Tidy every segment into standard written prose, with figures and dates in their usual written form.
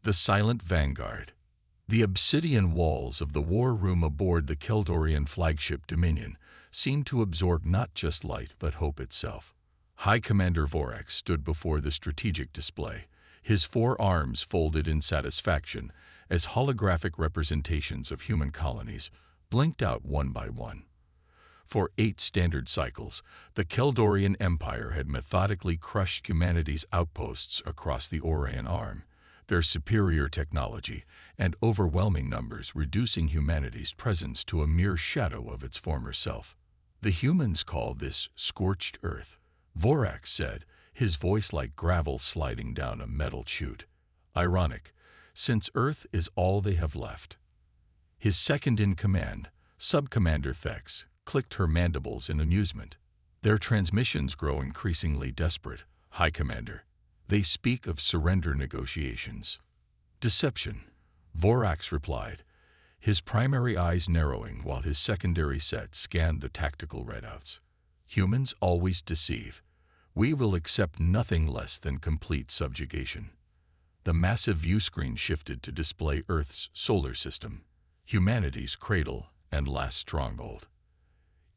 The silent vanguard. The obsidian walls of the war room aboard the Keldorian flagship Dominion seemed to absorb not just light but hope itself. High Commander Vorax stood before the strategic display, his four arms folded in satisfaction as holographic representations of human colonies blinked out one by one. For 8 standard cycles, the Keldorian Empire had methodically crushed humanity's outposts across the Orion Arm, their superior technology and overwhelming numbers reducing humanity's presence to a mere shadow of its former self. The humans call this scorched earth, Vorax said, his voice like gravel sliding down a metal chute. Ironic, since Earth is all they have left. His second-in-command, Sub-Commander Thex, clicked her mandibles in amusement. Their transmissions grow increasingly desperate, High Commander. They speak of surrender negotiations. Deception, Vorax replied, his primary eyes narrowing while his secondary set scanned the tactical readouts. Humans always deceive. We will accept nothing less than complete subjugation. The massive viewscreen shifted to display Earth's solar system, humanity's cradle and last stronghold.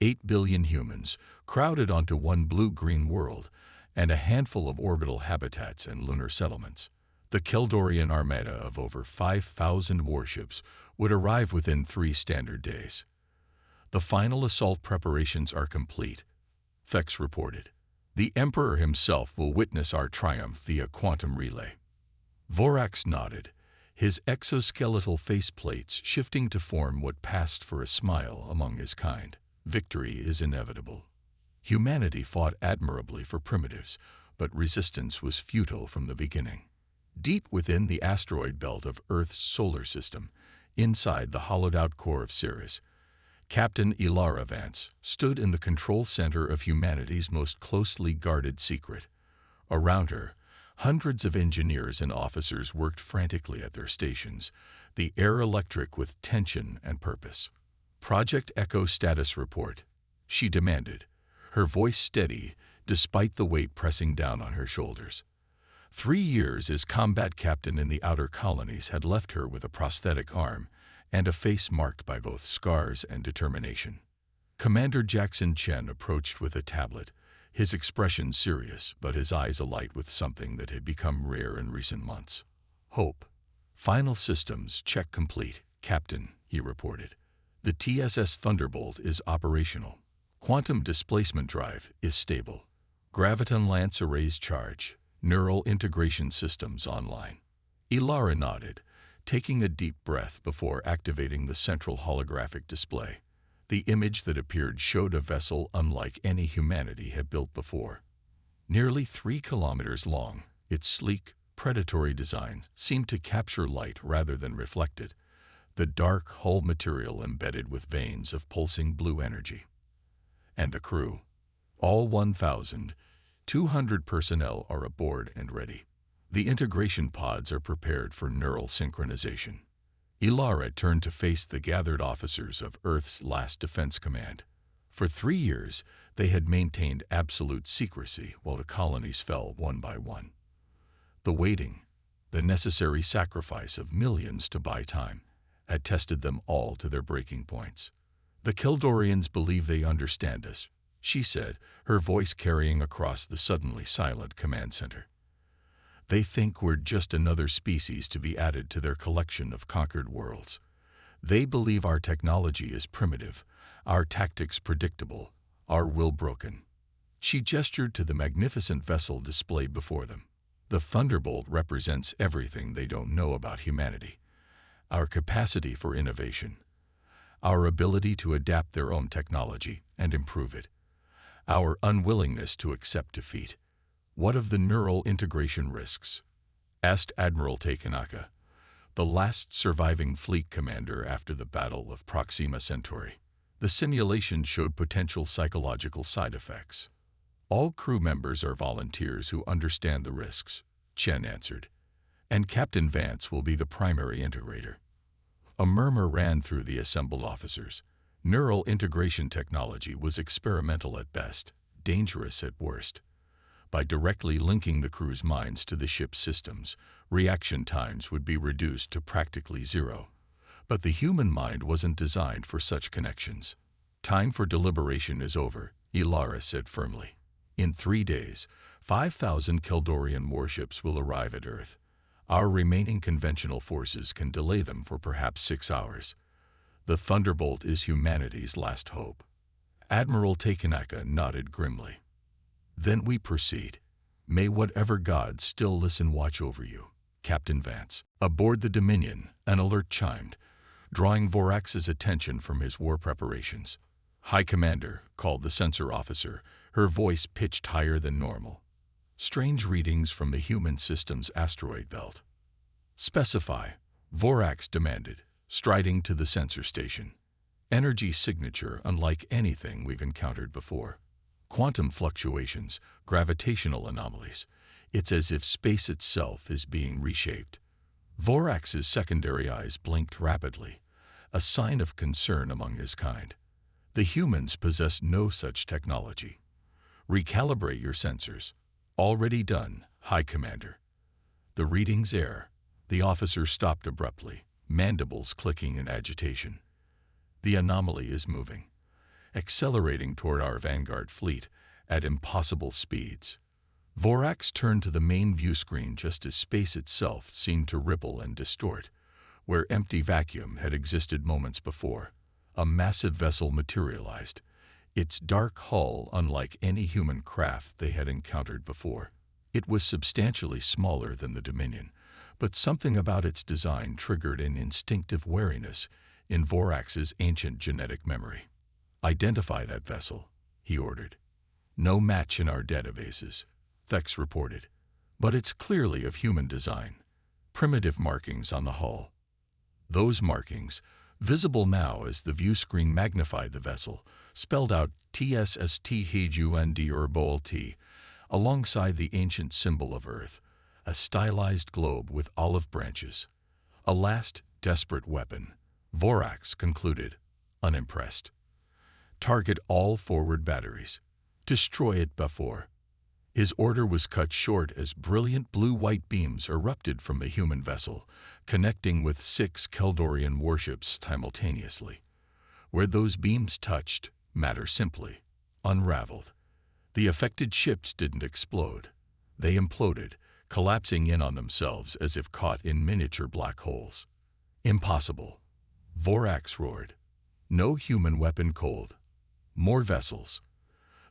8 billion humans crowded onto one blue-green world and a handful of orbital habitats and lunar settlements. The Keldorian armada of over 5,000 warships would arrive within 3 standard days. The final assault preparations are complete, Thex reported. The Emperor himself will witness our triumph via quantum relay. Vorax nodded, his exoskeletal faceplates shifting to form what passed for a smile among his kind. Victory is inevitable. Humanity fought admirably for primitives, but resistance was futile from the beginning. Deep within the asteroid belt of Earth's solar system, inside the hollowed-out core of Ceres, Captain Ilara Vance stood in the control center of humanity's most closely guarded secret. Around her, hundreds of engineers and officers worked frantically at their stations, the air electric with tension and purpose. Project Echo status report, she demanded, her voice steady despite the weight pressing down on her shoulders. 3 years as combat captain in the outer colonies had left her with a prosthetic arm and a face marked by both scars and determination. Commander Jackson Chen approached with a tablet, his expression serious but his eyes alight with something that had become rare in recent months. Hope. Final systems check complete, Captain, he reported. The TSS Thunderbolt is operational. Quantum displacement drive is stable. Graviton Lance arrays charge. Neural integration systems online. Ilara nodded, taking a deep breath before activating the central holographic display. The image that appeared showed a vessel unlike any humanity had built before. Nearly 3 kilometers long, its sleek, predatory design seemed to capture light rather than reflect it, the dark hull material embedded with veins of pulsing blue energy. And the crew, all 1,200 personnel, are aboard and ready. The integration pods are prepared for neural synchronization. Ilara turned to face the gathered officers of Earth's last defense command. For 3 years, they had maintained absolute secrecy while the colonies fell one by one. The waiting, the necessary sacrifice of millions to buy time, had tested them all to their breaking points. The Keldorians believe they understand us, she said, her voice carrying across the suddenly silent command center. They think we're just another species to be added to their collection of conquered worlds. They believe our technology is primitive, our tactics predictable, our will broken. She gestured to the magnificent vessel displayed before them. The Thunderbolt represents everything they don't know about humanity. Our capacity for innovation, our ability to adapt their own technology and improve it, our unwillingness to accept defeat. What of the neural integration risks? Asked Admiral Takenaka, the last surviving fleet commander after the Battle of Proxima Centauri. The simulation showed potential psychological side effects. All crew members are volunteers who understand the risks, Chen answered, and Captain Vance will be the primary integrator. A murmur ran through the assembled officers. Neural integration technology was experimental at best, dangerous at worst. By directly linking the crew's minds to the ship's systems, reaction times would be reduced to practically zero. But the human mind wasn't designed for such connections. Time for deliberation is over, Ilara said firmly. In 3 days, 5,000 Keldorian warships will arrive at Earth. Our remaining conventional forces can delay them for perhaps 6 hours. The Thunderbolt is humanity's last hope. Admiral Takenaka nodded grimly. Then we proceed. May whatever gods still listen watch over you, Captain Vance. Aboard the Dominion, an alert chimed, drawing Vorax's attention from his war preparations. High Commander, called the sensor officer, her voice pitched higher than normal. Strange readings from the human system's asteroid belt. Specify, Vorax demanded, striding to the sensor station. Energy signature unlike anything we've encountered before. Quantum fluctuations, gravitational anomalies. It's as if space itself is being reshaped. Vorax's secondary eyes blinked rapidly, a sign of concern among his kind. The humans possess no such technology. Recalibrate your sensors. Already done, High Commander. The readings err. The officer stopped abruptly, mandibles clicking in agitation. The anomaly is moving, accelerating toward our vanguard fleet at impossible speeds. Vorax turned to the main view screen just as space itself seemed to ripple and distort. Where empty vacuum had existed moments before, a massive vessel materialized, its dark hull unlike any human craft they had encountered before. It was substantially smaller than the Dominion, but something about its design triggered an instinctive wariness in Vorax's ancient genetic memory. Identify that vessel, he ordered. No match in our databases, Thex reported, but it's clearly of human design. Primitive markings on the hull. Those markings, visible now as the view screen magnified the vessel, spelled out TSSTHUND alongside the ancient symbol of Earth, a stylized globe with olive branches. A last, desperate weapon, Vorax concluded, unimpressed. Target all forward batteries. Destroy it before. His order was cut short as brilliant blue-white beams erupted from the human vessel, connecting with 6 Keldorian warships simultaneously. Where those beams touched, matter simply unraveled. The affected ships didn't explode. They imploded, collapsing in on themselves as if caught in miniature black holes. Impossible. Vorax roared. No human weapon cold. More vessels.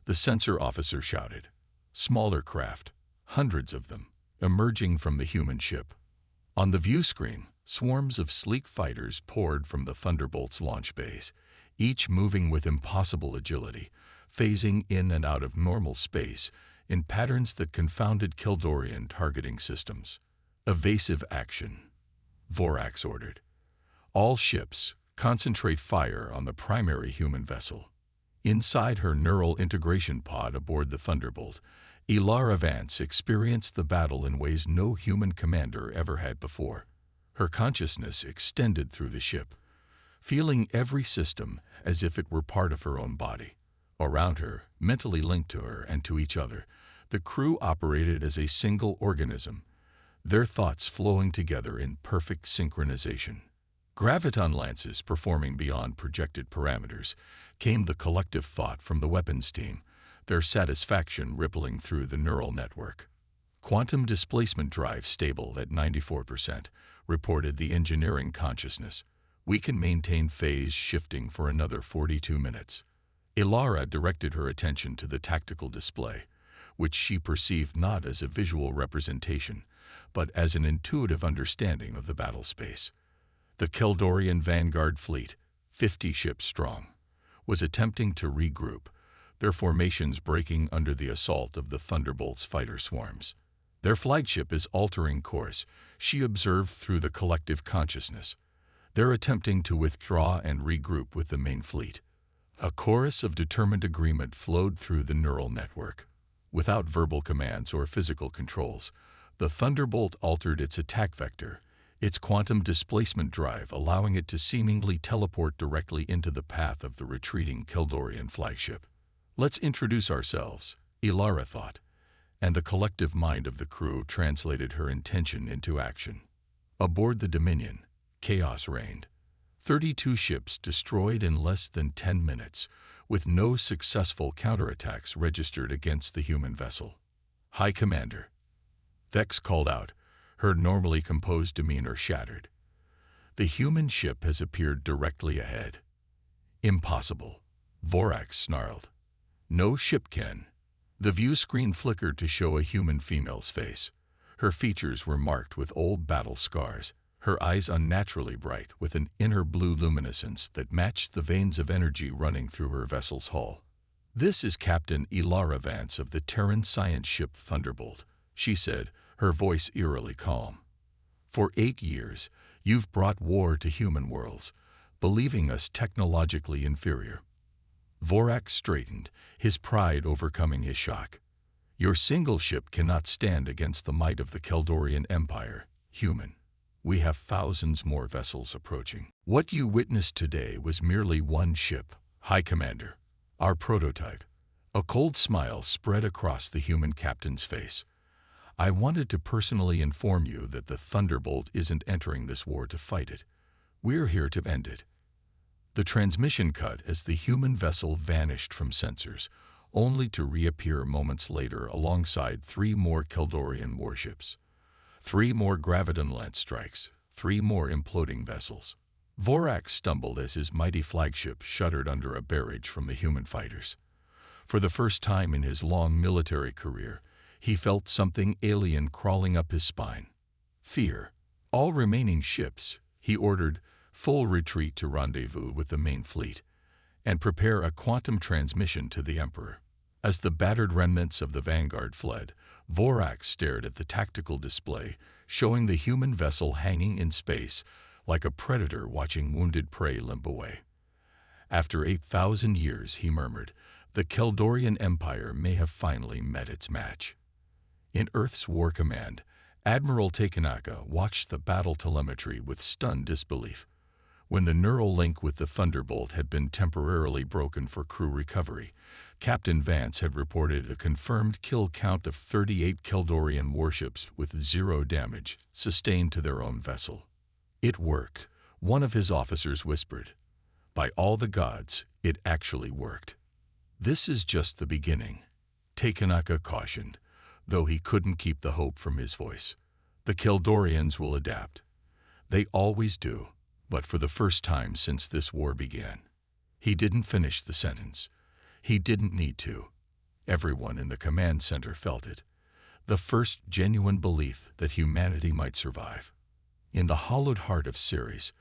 The sensor officer shouted. Smaller craft, hundreds of them, emerging from the human ship. On the view screen, swarms of sleek fighters poured from the Thunderbolt's launch bays, each moving with impossible agility, phasing in and out of normal space in patterns that confounded Keldorian targeting systems. Evasive action, Vorax ordered. All ships, concentrate fire on the primary human vessel. Inside her neural integration pod aboard the Thunderbolt, Ilara Vance experienced the battle in ways no human commander ever had before. Her consciousness extended through the ship, feeling every system as if it were part of her own body. Around her, mentally linked to her and to each other, the crew operated as a single organism, their thoughts flowing together in perfect synchronization. Graviton lances performing beyond projected parameters, came the collective thought from the weapons team, their satisfaction rippling through the neural network. Quantum displacement drive stable at 94%, reported the engineering consciousness. We can maintain phase shifting for another 42 minutes. Ilara directed her attention to the tactical display, which she perceived not as a visual representation, but as an intuitive understanding of the battle space. The Keldorian Vanguard fleet, 50 ships strong, was attempting to regroup, their formations breaking under the assault of the Thunderbolt's fighter swarms. Their flagship is altering course, she observed through the collective consciousness. They're attempting to withdraw and regroup with the main fleet. A chorus of determined agreement flowed through the neural network. Without verbal commands or physical controls, the Thunderbolt altered its attack vector, its quantum displacement drive allowing it to seemingly teleport directly into the path of the retreating Keldorian flagship. Let's introduce ourselves, Ilara thought. and the collective mind of the crew translated her intention into action. Aboard the Dominion, chaos reigned. 32 ships destroyed in less than 10 minutes, with no successful counterattacks registered against the human vessel. High Commander. Vex called out, her normally composed demeanor shattered. The human ship has appeared directly ahead. Impossible, Vorax snarled. No ship can. The view screen flickered to show a human female's face. Her features were marked with old battle scars, her eyes unnaturally bright with an inner blue luminescence that matched the veins of energy running through her vessel's hull. "This is Captain Ilara Vance of the Terran science ship Thunderbolt," she said, her voice eerily calm. "For 8 years, you've brought war to human worlds, believing us technologically inferior." Vorax straightened, his pride overcoming his shock. "Your single ship cannot stand against the might of the Keldorian Empire, human. We have thousands more vessels approaching. What you witnessed today was merely one ship, High Commander. Our prototype." A cold smile spread across the human captain's face. "I wanted to personally inform you that the Thunderbolt isn't entering this war to fight it. We're here to end it." The transmission cut as the human vessel vanished from sensors, only to reappear moments later alongside 3 more Keldorian warships. 3 more Graviton Lance strikes, 3 more imploding vessels. Vorax stumbled as his mighty flagship shuddered under a barrage from the human fighters. For the first time in his long military career, he felt something alien crawling up his spine. Fear. "All remaining ships," he ordered, "full retreat to rendezvous with the main fleet, and prepare a quantum transmission to the Emperor." As the battered remnants of the Vanguard fled, Vorax stared at the tactical display, showing the human vessel hanging in space like a predator watching wounded prey limp away. "After 8,000 years," he murmured, "the Keldorian Empire may have finally met its match." In Earth's War Command, Admiral Takenaka watched the battle telemetry with stunned disbelief. When the neural link with the Thunderbolt had been temporarily broken for crew recovery, Captain Vance had reported a confirmed kill count of 38 Keldorian warships with 0 damage sustained to their own vessel. "It worked," one of his officers whispered. "By all the gods, it actually worked." "This is just the beginning," Takenaka cautioned, though he couldn't keep the hope from his voice. "The Keldorians will adapt. They always do. But for the first time since this war began." He didn't finish the sentence. He didn't need to. Everyone in the command center felt it. The first genuine belief that humanity might survive. In the hollowed heart of Ceres,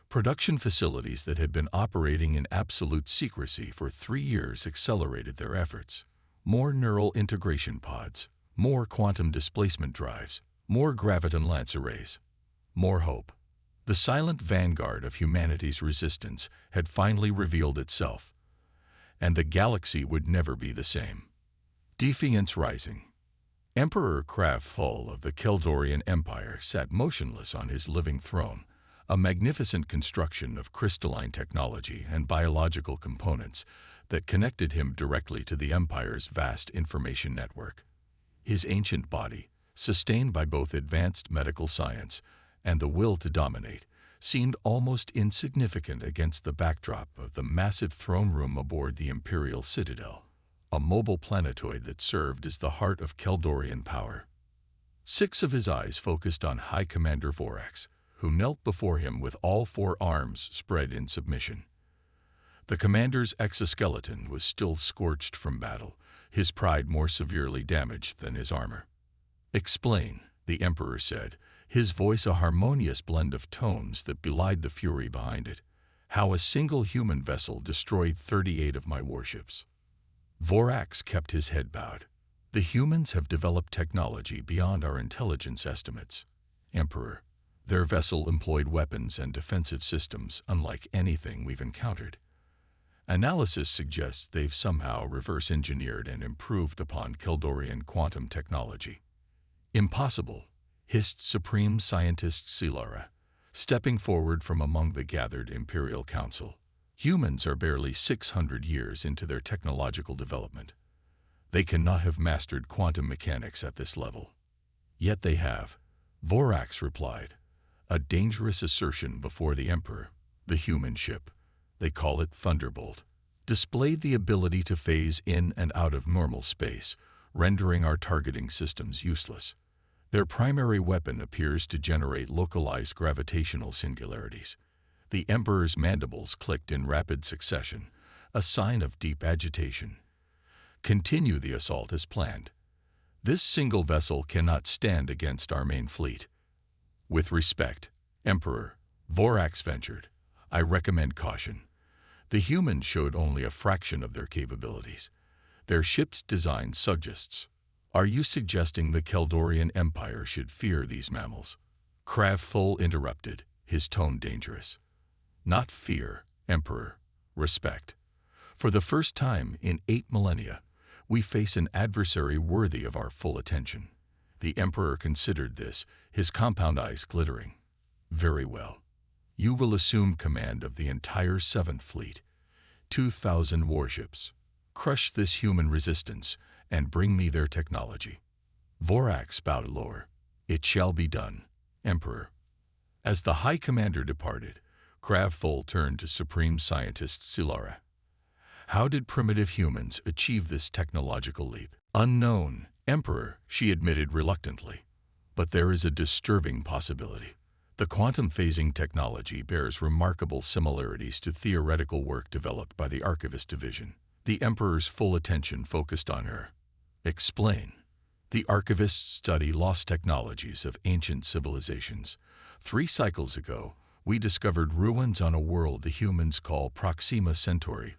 production facilities that had been operating in absolute secrecy for 3 years accelerated their efforts. More neural integration pods, more quantum displacement drives, more Graviton Lance arrays, more hope. The silent vanguard of humanity's resistance had finally revealed itself, and the galaxy would never be the same. Defiance rising. Emperor Kraftful of the Keldorian Empire sat motionless on his living throne, a magnificent construction of crystalline technology and biological components that connected him directly to the Empire's vast information network. His ancient body, sustained by both advanced medical science and the will to dominate, seemed almost insignificant against the backdrop of the massive throne room aboard the Imperial Citadel, a mobile planetoid that served as the heart of Keldorian power. 6 of his eyes focused on High Commander Vorax, who knelt before him with all 4 arms spread in submission. The commander's exoskeleton was still scorched from battle, his pride more severely damaged than his armor. "Explain," the Emperor said, his voice a harmonious blend of tones that belied the fury behind it, "how a single human vessel destroyed 38 of my warships." Vorax kept his head bowed. "The humans have developed technology beyond our intelligence estimates, Emperor. Their vessel employed weapons and defensive systems unlike anything we've encountered. Analysis suggests they've somehow reverse-engineered and improved upon Keldorian quantum technology." "Impossible," hissed Supreme Scientist Silara, stepping forward from among the gathered Imperial Council. "Humans are barely 600 years into their technological development. They cannot have mastered quantum mechanics at this level. Yet they have, Vorax replied. A dangerous assertion before the Emperor. The human ship, they call it Thunderbolt, displayed the ability to phase in and out of normal space, rendering our targeting systems useless. Their primary weapon appears to generate localized gravitational singularities. The Emperor's mandibles clicked in rapid succession, a sign of deep agitation. Continue the assault as planned. This single vessel cannot stand against our main fleet. With respect, Emperor, Vorax ventured. I recommend caution. The humans showed only a fraction of their capabilities. Their ship's design suggests. Are you suggesting the Keldorian Empire should fear these mammals? Kravfull interrupted, his tone dangerous. Not fear, Emperor. Respect. For the first time in 8 millennia, we face an adversary worthy of our full attention. The Emperor considered this, his compound eyes glittering. Very well. You will assume command of the entire 7th Fleet, 2,000 warships. Crush this human resistance and bring me their technology. Vorax bowed lower. It shall be done, Emperor. As the High Commander departed, Kravfull turned to Supreme Scientist Silara. How did primitive humans achieve this technological leap? Unknown, Emperor, she admitted reluctantly. But there is a disturbing possibility. The quantum phasing technology bears remarkable similarities to theoretical work developed by the Archivist Division. The Emperor's full attention focused on her. Explain. The Archivists study lost technologies of ancient civilizations. 3 cycles ago, we discovered ruins on a world the humans call Proxima Centauri,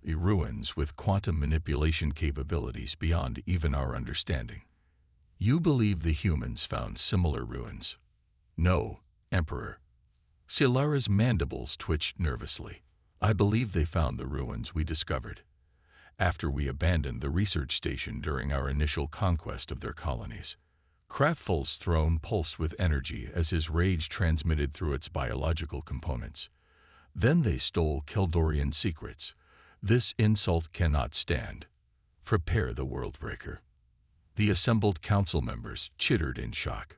ruins with quantum manipulation capabilities beyond even our understanding. You believe the humans found similar ruins? No, Emperor. Silara's mandibles twitched nervously. I believe they found the ruins we discovered after we abandoned the research station during our initial conquest of their colonies. Kravfull's throne pulsed with energy as his rage transmitted through its biological components. Then they stole Keldorian secrets. This insult cannot stand. Prepare the Worldbreaker. The assembled council members chittered in shock.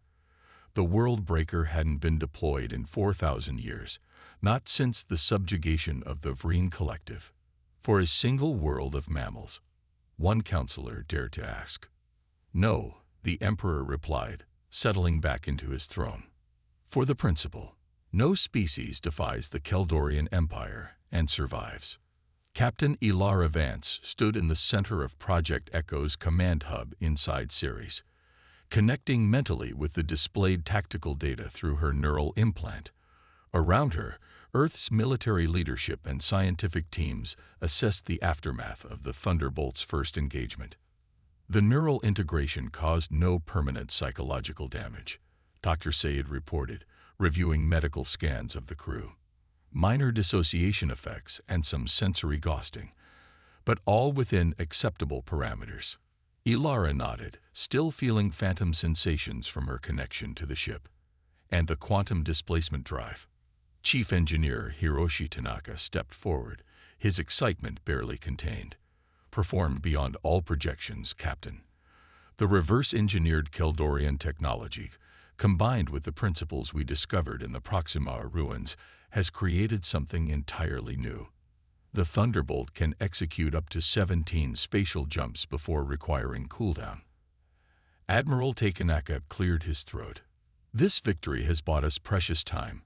The Worldbreaker hadn't been deployed in 4,000 years, not since the subjugation of the Vreen Collective. For a single world of mammals, one counselor dared to ask. No, the Emperor replied, settling back into his throne. For the principle, no species defies the Keldorian Empire and survives. Captain Ilara Vance stood in the center of Project Echo's command hub inside Ceres, connecting mentally with the displayed tactical data through her neural implant. Around her, Earth's military leadership and scientific teams assessed the aftermath of the Thunderbolt's first engagement. The neural integration caused no permanent psychological damage, Dr. Sayed reported, reviewing medical scans of the crew. Minor dissociation effects and some sensory ghosting, but all within acceptable parameters. Ilara nodded, still feeling phantom sensations from her connection to the ship. And the quantum displacement drive. Chief Engineer Hiroshi Tanaka stepped forward, his excitement barely contained. Performed beyond all projections, Captain. The reverse-engineered Keldorian technology, combined with the principles we discovered in the Proxima ruins, has created something entirely new. The Thunderbolt can execute up to 17 spatial jumps before requiring cooldown. Admiral Takenaka cleared his throat. This victory has bought us precious time,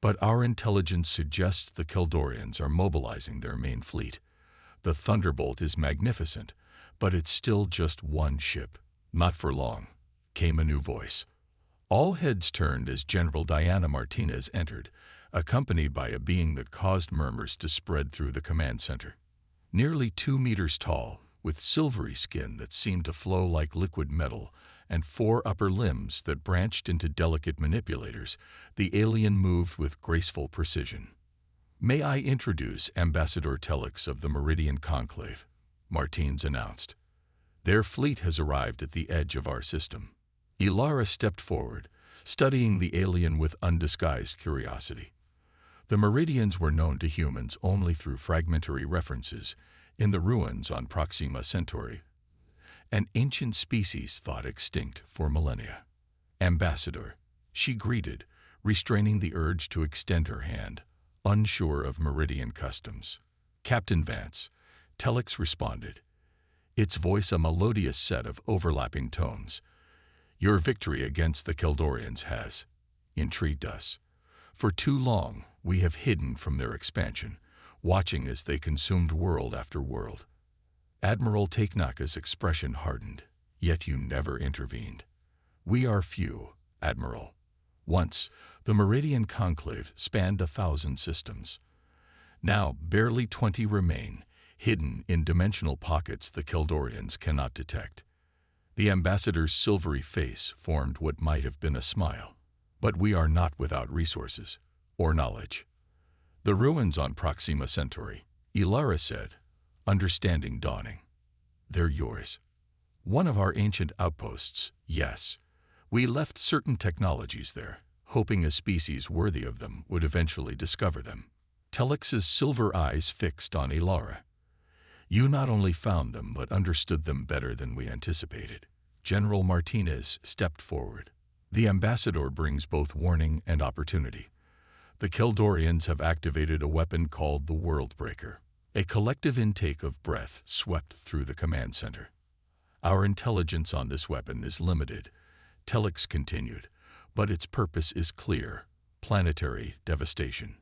but our intelligence suggests the Keldorians are mobilizing their main fleet. The Thunderbolt is magnificent, but it's still just one ship. Not for long, came a new voice. All heads turned as General Diana Martinez entered, accompanied by a being that caused murmurs to spread through the command center. Nearly 2 meters tall, with silvery skin that seemed to flow like liquid metal, and 4 upper limbs that branched into delicate manipulators, the alien moved with graceful precision. May I introduce Ambassador Telix of the Meridian Conclave, Martins announced. Their fleet has arrived at the edge of our system. Ilara stepped forward, studying the alien with undisguised curiosity. The Meridians were known to humans only through fragmentary references in the ruins on Proxima Centauri. an ancient species thought extinct for millennia. Ambassador, she greeted, restraining the urge to extend her hand, unsure of Meridian customs. Captain Vance, Telex responded, its voice a melodious set of overlapping tones. Your victory against the Keldorians has intrigued us. For too long, we have hidden from their expansion, watching as they consumed world after world. Admiral Takenaka's expression hardened, yet you never intervened. We are few, Admiral. Once, the Meridian Conclave spanned 1,000 systems. Now, barely 20 remain, hidden in dimensional pockets the Keldorians cannot detect. The ambassador's silvery face formed what might have been a smile. But we are not without resources, or knowledge. The ruins on Proxima Centauri, Ilara said, understanding dawning. They're yours. One of our ancient outposts, yes. We left certain technologies there, hoping a species worthy of them would eventually discover them. Telex's silver eyes fixed on Ilara. You not only found them, but understood them better than we anticipated. General Martinez stepped forward. The ambassador brings both warning and opportunity. The Keldorians have activated a weapon called the Worldbreaker. A collective intake of breath swept through the command center. Our intelligence on this weapon is limited, Telex continued, but its purpose is clear: planetary devastation.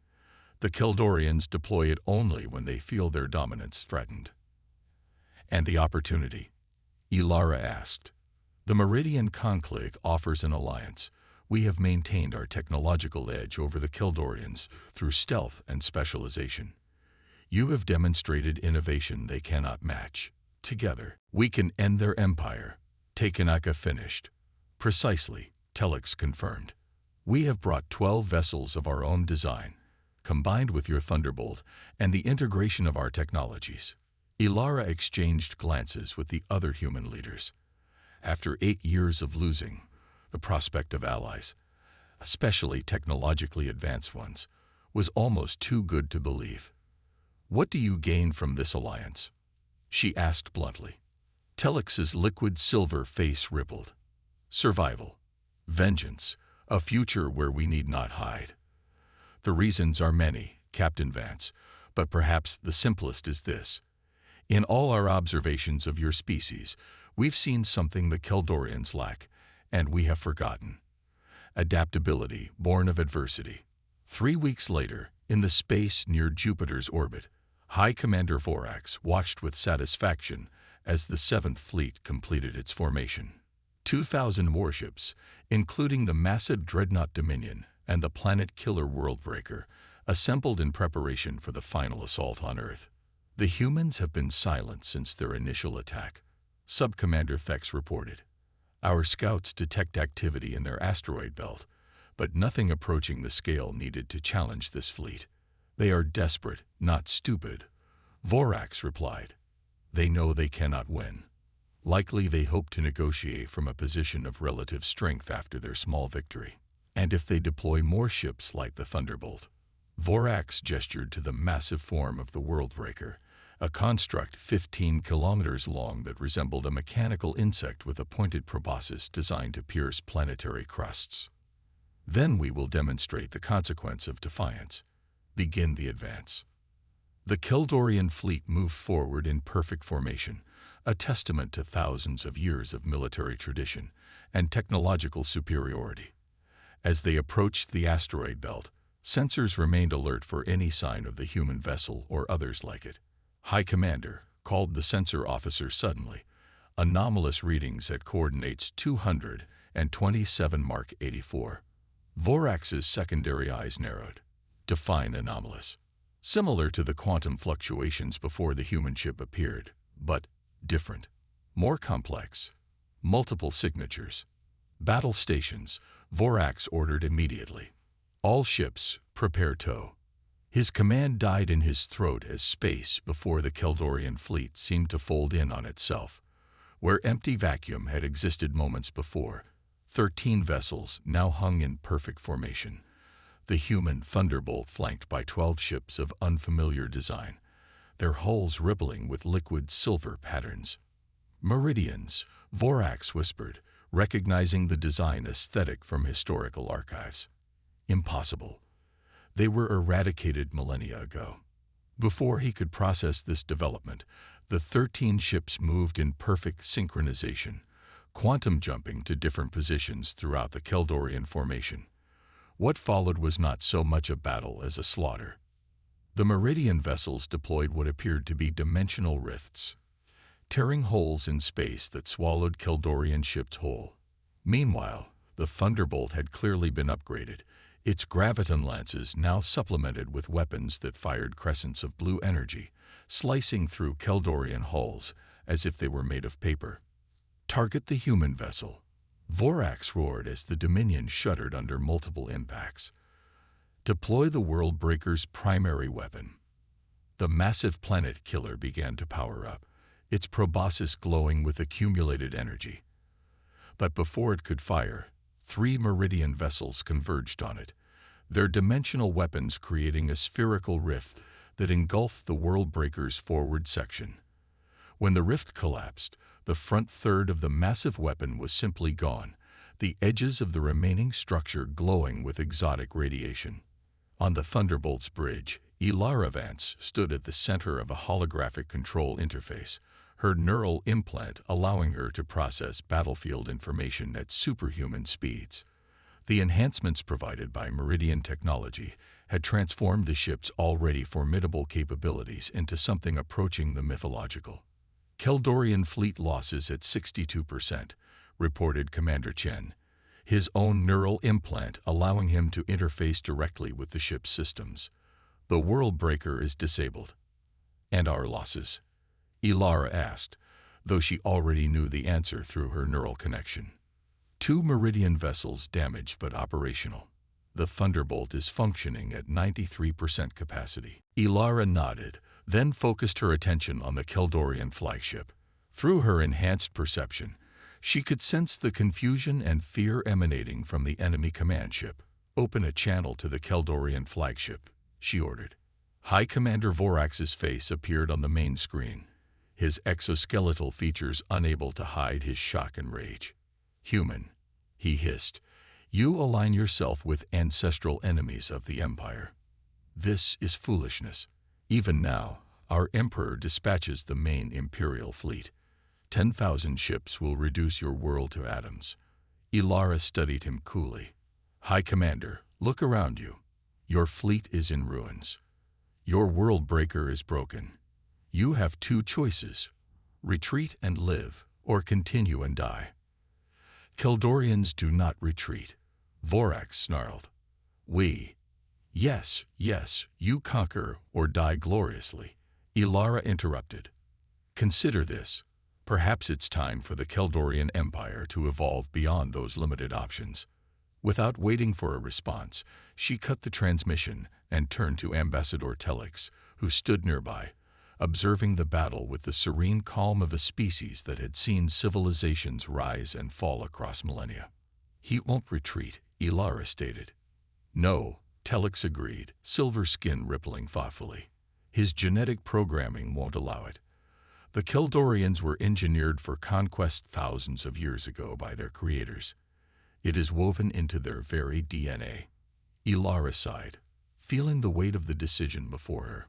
The Keldorians deploy it only when they feel their dominance threatened. And the opportunity? Ilara asked. The Meridian Conclave offers an alliance. We have maintained our technological edge over the Keldorians through stealth and specialization. You have demonstrated innovation they cannot match. Together, we can end their empire. Takenaka finished. Precisely, Telex confirmed. We have brought 12 vessels of our own design, combined with your Thunderbolt and the integration of our technologies. Ilara exchanged glances with the other human leaders. After 8 years of losing, the prospect of allies, especially technologically advanced ones, was almost too good to believe. What do you gain from this alliance? She asked bluntly. Telex's liquid silver face rippled. Survival, vengeance, a future where we need not hide. The reasons are many, Captain Vance, but perhaps the simplest is this. In all our observations of your species, we've seen something the Keldorians lack, and we have forgotten. Adaptability born of adversity. 3 weeks later, in the space near Jupiter's orbit, High Commander Vorax watched with satisfaction as the 7th Fleet completed its formation. 2,000 warships, including the massive dreadnought Dominion and the planet-killer Worldbreaker, assembled in preparation for the final assault on Earth. The humans have been silent since their initial attack, Subcommander Thex reported. Our scouts detect activity in their asteroid belt, but nothing approaching the scale needed to challenge this fleet. They are desperate, not stupid, Vorax replied. They know they cannot win. Likely they hope to negotiate from a position of relative strength after their small victory. And if they deploy more ships like the Thunderbolt. Vorax gestured to the massive form of the Worldbreaker, a construct 15 kilometers long that resembled a mechanical insect with a pointed proboscis designed to pierce planetary crusts. Then we will demonstrate the consequence of defiance. Begin the advance. The Keldorian fleet moved forward in perfect formation, a testament to thousands of years of military tradition and technological superiority. As they approached the asteroid belt, sensors remained alert for any sign of the human vessel or others like it. High Commander, called the sensor officer suddenly. Anomalous readings at coordinates 227 Mark 84. Vorax's secondary eyes narrowed. Define anomalous. Similar to the quantum fluctuations before the human ship appeared, but different. More complex. Multiple signatures. Battle stations, Vorax ordered immediately. All ships, prepare tow. His command died in his throat as space before the Keldorian fleet seemed to fold in on itself. Where empty vacuum had existed moments before, 13 vessels now hung in perfect formation. The human Thunderbolt flanked by 12 ships of unfamiliar design, their hulls rippling with liquid silver patterns. Meridians, Vorax whispered, recognizing the design aesthetic from historical archives. Impossible. They were eradicated millennia ago. Before he could process this development, the 13 ships moved in perfect synchronization, quantum jumping to different positions throughout the Keldorian formation. What followed was not so much a battle as a slaughter. The Meridian vessels deployed what appeared to be dimensional rifts, tearing holes in space that swallowed Keldorian ships whole. Meanwhile, the Thunderbolt had clearly been upgraded, its graviton lances now supplemented with weapons that fired crescents of blue energy, slicing through Keldorian hulls as if they were made of paper. Target the human vessel. Vorax roared as the Dominion shuddered under multiple impacts. Deploy the World Breaker's primary weapon. The massive planet killer began to power up, its proboscis glowing with accumulated energy. But before it could fire, 3 Meridian vessels converged on it, their dimensional weapons creating a spherical rift that engulfed the World Breaker's forward section. When the rift collapsed, the front third of the massive weapon was simply gone, the edges of the remaining structure glowing with exotic radiation. On the Thunderbolt's bridge, Ilara Vance stood at the center of a holographic control interface, her neural implant allowing her to process battlefield information at superhuman speeds. The enhancements provided by Meridian technology had transformed the ship's already formidable capabilities into something approaching the mythological. Keldorian fleet losses at 62%, reported Commander Chen, his own neural implant allowing him to interface directly with the ship's systems. The World Breaker is disabled. And our losses? Ilara asked, though she already knew the answer through her neural connection. 2 Meridian vessels damaged but operational. The Thunderbolt is functioning at 93% capacity. Ilara nodded, then focused her attention on the Keldorian flagship. Through her enhanced perception, she could sense the confusion and fear emanating from the enemy command ship. Open a channel to the Keldorian flagship, she ordered. High Commander Vorax's face appeared on the main screen, his exoskeletal features unable to hide his shock and rage. Human, he hissed, you align yourself with ancestral enemies of the Empire. This is foolishness. Even now, our Emperor dispatches the main Imperial fleet. 10,000 ships will reduce your world to atoms. Ilara studied him coolly. High Commander, look around you. Your fleet is in ruins. Your World Breaker is broken. You have 2 choices: retreat and live, or continue and die. Keldorians do not retreat, Vorax snarled. Yes, you conquer or die gloriously, Ilara interrupted. Consider this. Perhaps it's time for the Keldorian Empire to evolve beyond those limited options. Without waiting for a response, she cut the transmission and turned to Ambassador Telix, who stood nearby, observing the battle with the serene calm of a species that had seen civilizations rise and fall across millennia. He won't retreat, Ilara stated. No, Telix agreed, silver skin rippling thoughtfully. His genetic programming won't allow it. The Keldorians were engineered for conquest thousands of years ago by their creators. It is woven into their very DNA. Ilara sighed, feeling the weight of the decision before her.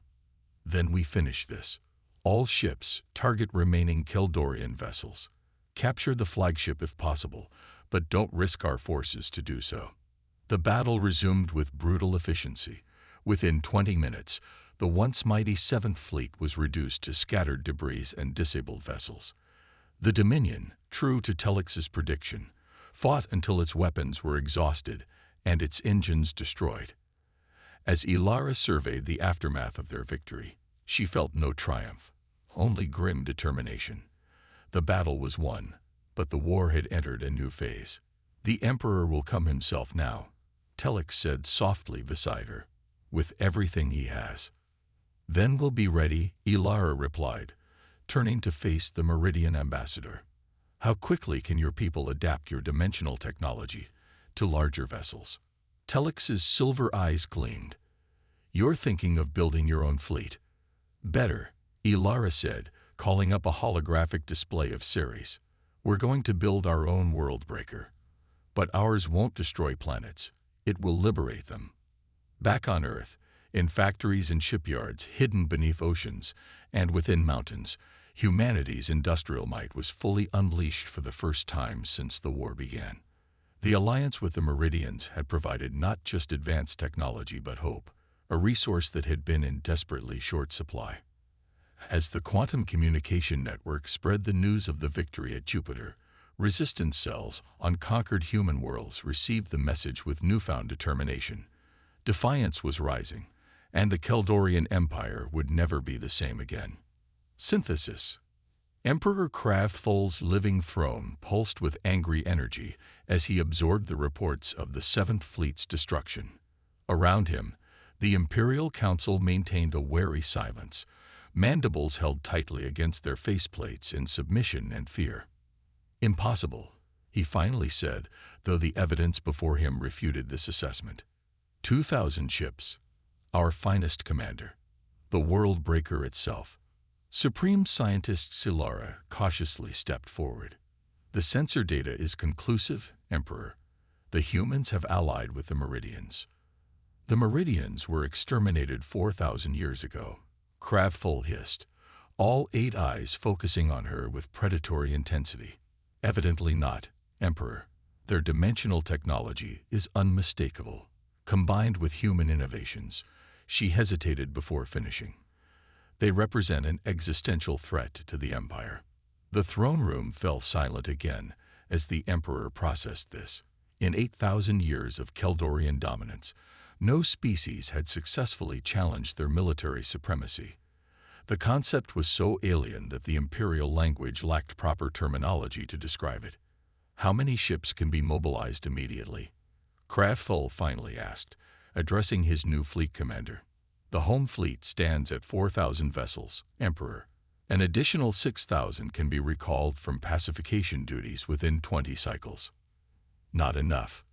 Then we finish this. All ships target remaining Keldorian vessels. Capture the flagship if possible, but don't risk our forces to do so. The battle resumed with brutal efficiency. Within 20 minutes, the once mighty 7th Fleet was reduced to scattered debris and disabled vessels. The Dominion, true to Telix's prediction, fought until its weapons were exhausted and its engines destroyed. As Ilara surveyed the aftermath of their victory, she felt no triumph, only grim determination. The battle was won, but the war had entered a new phase. The Emperor will come himself now, Telix said softly beside her, with everything he has. Then we'll be ready, Ilara replied, turning to face the Meridian ambassador. How quickly can your people adapt your dimensional technology to larger vessels? Telix's silver eyes gleamed. You're thinking of building your own fleet. Better, Ilara said, calling up a holographic display of Ceres. "We're going to build our own world breaker. But ours won't destroy planets. It will liberate them." Back on Earth, in factories and shipyards hidden beneath oceans and within mountains, humanity's industrial might was fully unleashed for the first time since the war began. The alliance with the Meridians had provided not just advanced technology but hope, a resource that had been in desperately short supply. As the quantum communication network spread the news of the victory at Jupiter, resistance cells on conquered human worlds received the message with newfound determination. Defiance was rising, and the Keldorian Empire would never be the same again. Synthesis. Emperor Kraftfol's living throne pulsed with angry energy as he absorbed the reports of the Seventh Fleet's destruction. Around him, the Imperial Council maintained a wary silence, mandibles held tightly against their faceplates in submission and fear. "Impossible," he finally said, though the evidence before him refuted this assessment. 2,000 ships, our finest commander, the world breaker itself. Supreme Scientist Silara cautiously stepped forward. "The sensor data is conclusive, Emperor. The humans have allied with the Meridians." "The Meridians were exterminated 4,000 years ago," Kraftfol hissed, all 8 eyes focusing on her with predatory intensity. "Evidently not, Emperor. Their dimensional technology is unmistakable, combined with human innovations." She hesitated before finishing. "They represent an existential threat to the Empire." The throne room fell silent again as the Emperor processed this. In 8,000 years of Keldorian dominance, no species had successfully challenged their military supremacy. The concept was so alien that the imperial language lacked proper terminology to describe it. "How many ships can be mobilized immediately?" Kraftfol finally asked, addressing his new fleet commander. "The home fleet stands at 4,000 vessels, Emperor. An additional 6,000 can be recalled from pacification duties within 20 cycles." Not enough,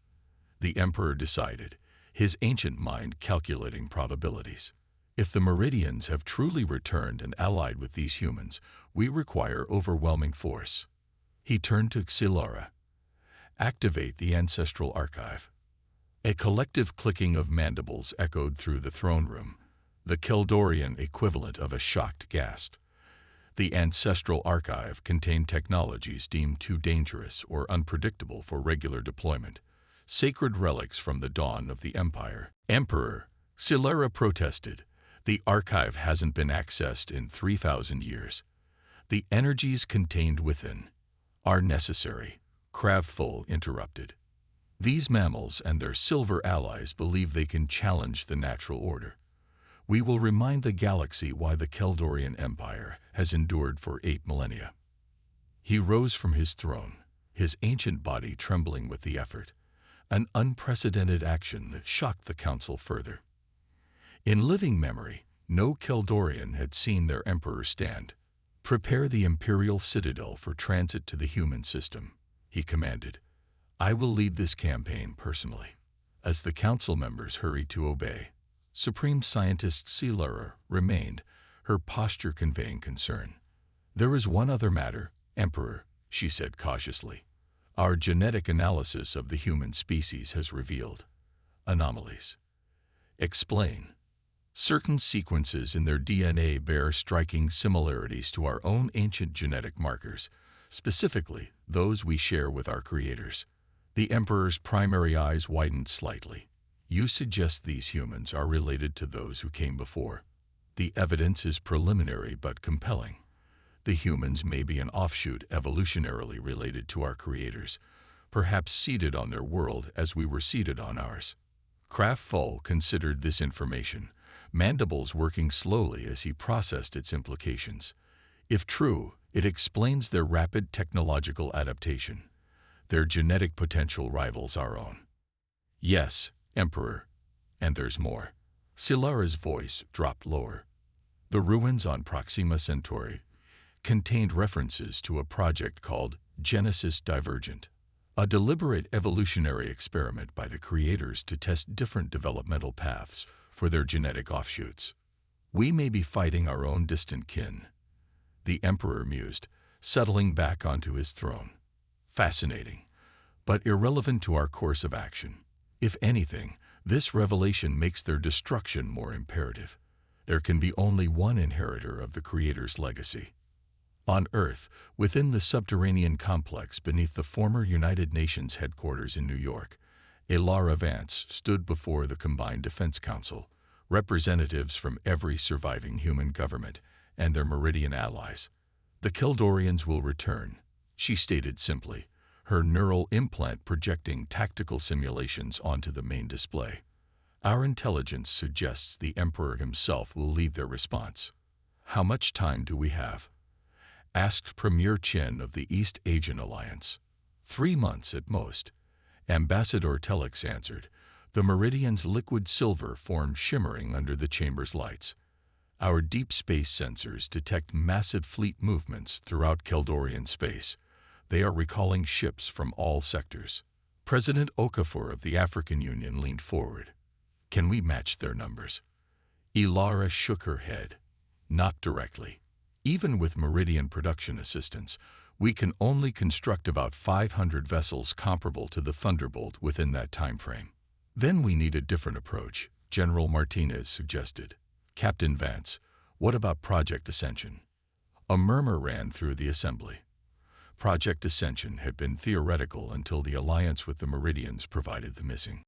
the Emperor decided, his ancient mind calculating probabilities. "If the Meridians have truly returned and allied with these humans, we require overwhelming force." He turned to Xilara. "Activate the Ancestral Archive." A collective clicking of mandibles echoed through the throne room, the Keldorian equivalent of a shocked gasp. The Ancestral Archive contained technologies deemed too dangerous or unpredictable for regular deployment, sacred relics from the dawn of the Empire. "Emperor," Xilara protested, "the archive hasn't been accessed in 3,000 years. The energies contained within are necessary," Kraftfol interrupted. "These mammals and their silver allies believe they can challenge the natural order. We will remind the galaxy why the Keldorian Empire has endured for 8 millennia." He rose from his throne, his ancient body trembling with the effort, an unprecedented action that shocked the Council further. In living memory, no Keldorian had seen their Emperor stand. "Prepare the Imperial Citadel for transit to the human system," he commanded. "I will lead this campaign personally." As the Council members hurried to obey, Supreme Scientist Xilara remained, her posture conveying concern. "There is one other matter, Emperor," she said cautiously. "Our genetic analysis of the human species has revealed anomalies." "Explain." "Certain sequences in their DNA bear striking similarities to our own ancient genetic markers, specifically those we share with our creators." The Emperor's primary eyes widened slightly. "You suggest these humans are related to those who came before. The evidence is preliminary but compelling. The humans may be an offshoot evolutionarily related to our creators, perhaps seated on their world as we were seated on ours." Kraftfol considered this information, mandibles working slowly as he processed its implications. If true, it explains their rapid technological adaptation. Their genetic potential rivals our own. "Yes, Emperor, and there's more." Silara's voice dropped lower. "The ruins on Proxima Centauri contained references to a project called Genesis Divergent, a deliberate evolutionary experiment by the creators to test different developmental paths for their genetic offshoots. We may be fighting our own distant kin." The Emperor mused, settling back onto his throne. Fascinating, but irrelevant to our course of action. If anything, this revelation makes their destruction more imperative. There can be only one inheritor of the Creator's legacy. On Earth, within the subterranean complex beneath the former United Nations headquarters in New York, Ilara Vance stood before the Combined Defense Council, representatives from every surviving human government and their Meridian allies. The Keldorians will return, she stated simply, her neural implant projecting tactical simulations onto the main display. Our intelligence suggests the Emperor himself will lead their response. How much time do we have? Asked Premier Chen of the East Asian Alliance. 3 months at most. Ambassador Telix answered, the Meridian's liquid silver formed shimmering under the chamber's lights. Our deep space sensors detect massive fleet movements throughout Keldorian space. They are recalling ships from all sectors. President Okafor of the African Union leaned forward. Can we match their numbers? Ilara shook her head. Not directly. Even with Meridian production assistance, we can only construct about 500 vessels comparable to the Thunderbolt within that time frame. Then we need a different approach, General Martinez suggested. Captain Vance, what about Project Ascension? A murmur ran through the assembly. Project Ascension had been theoretical until the alliance with the Meridians provided the missing